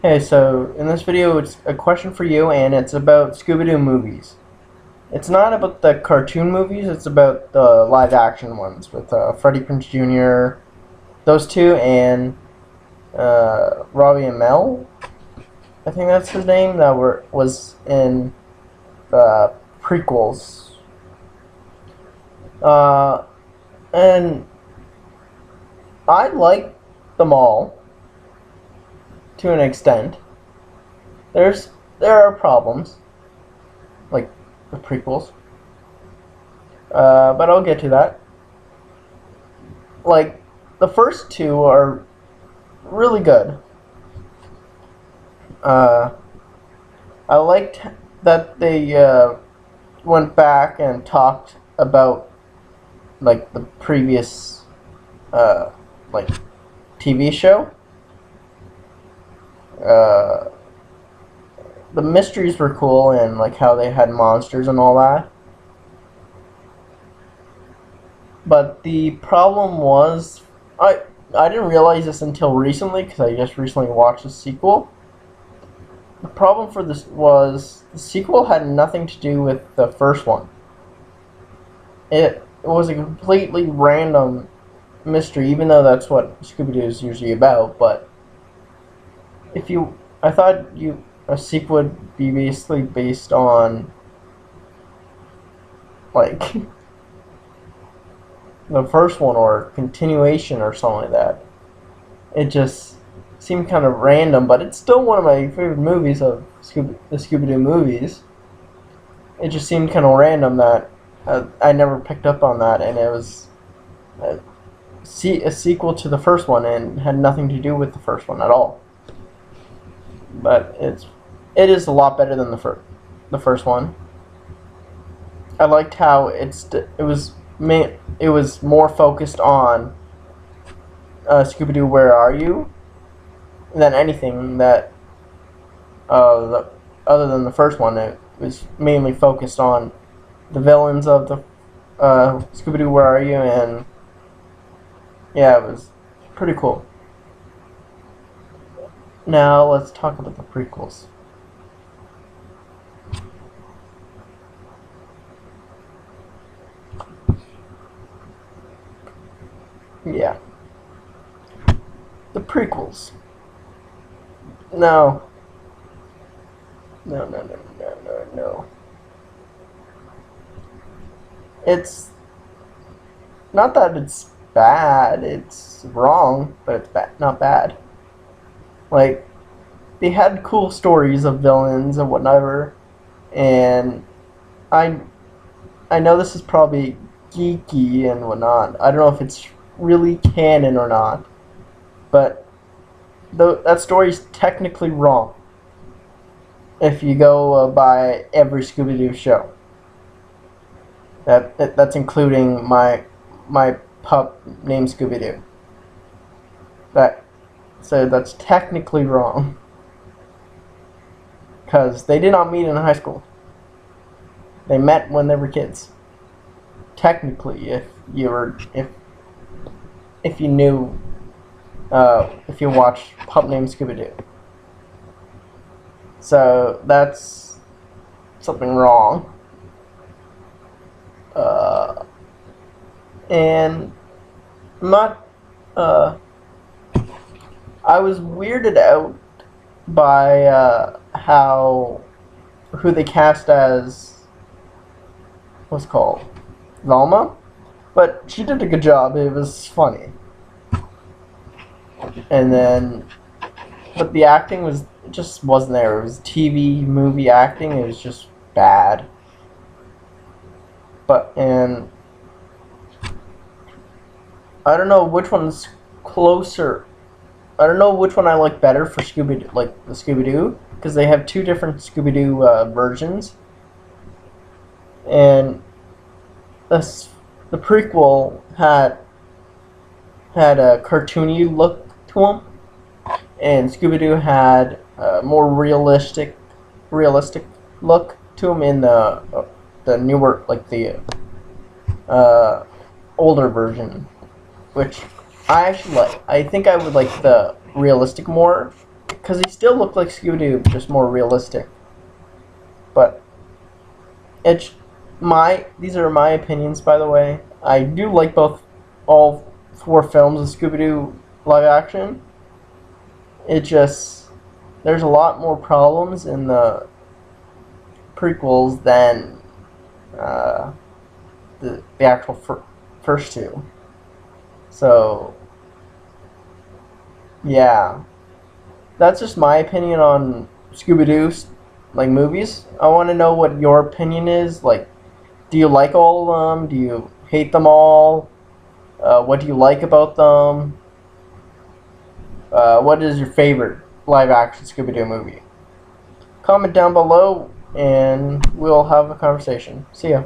Hey, so in this video it's a question for you and it's about Scooby-Doo movies. It's not about the cartoon movies, it's about the live action ones with Freddie Prinze Jr., those two, and Robbie and Mel, I think that's his name, that was in the prequels. Uh, and I like them all to an extent. There are problems, like the prequels, but I'll get to that. Like the first two are really good. Uh, I liked that they went back and talked about like the previous uh, like TV show. Uh, the mysteries were cool and like how they had monsters and all that. But the problem was, I didn't realize this until recently because I just recently watched the sequel. The problem for this was the sequel had nothing to do with the first one. It was a completely random mystery, even though that's what Scooby-Doo is usually about. But I thought a sequel would be basically based on like the first one or continuation or something like that. It just seemed kind of random, but it's still one of my favorite movies of the Scooby-Doo movies. It just seemed kind of random that I never picked up on that, and it was a sequel to the first one and had nothing to do with the first one at all. But it is a lot better than the first one. I liked how it was more focused on Scooby-Doo, Where Are You? Than anything that other than the first one. It was mainly focused on the villains of the Scooby-Doo, Where Are You? And yeah, it was pretty cool. Now let's talk about the prequels. Yeah. The prequels. No. No, no, no, no, no, no. It's not that it's bad, it's wrong, but it's not bad. Like, they had cool stories of villains and whatever, and I I know this is probably geeky and whatnot. I don't know if it's really canon or not, but that story's technically wrong if you go by every Scooby-Doo show. That's including my pup named Scooby-Doo. So that's technically wrong because they did not meet in high school. They met when they were kids. Technically, if you knew, if you watched Pup Named Scooby-Doo. So that's something wrong. And I'm not. I was weirded out by who they cast as what's called Velma, but she did a good job. It was funny, and then but the acting just wasn't there. It was TV movie acting. It was just bad. And I don't know which one's closer. I don't know which one I like better for like the Scooby-Doo, because they have two different Scooby-Doo versions, and the prequel had a cartoony look to them, and Scooby-Doo had a more realistic look to them in the newer, like the older version, which I actually like. I think I would like the realistic more, because he still looked like Scooby-Doo, just more realistic. But it's these are my opinions, by the way. I do like all 4 films of Scooby-Doo live action. It just there's a lot more problems in the prequels than the actual first 2. So yeah, that's just my opinion on Scooby-Doo like movies. I want to know what your opinion is. Like, do you like all of them? Do you hate them all? What do you like about them? What is your favorite live-action Scooby-Doo movie? Comment down below, and we'll have a conversation. See ya.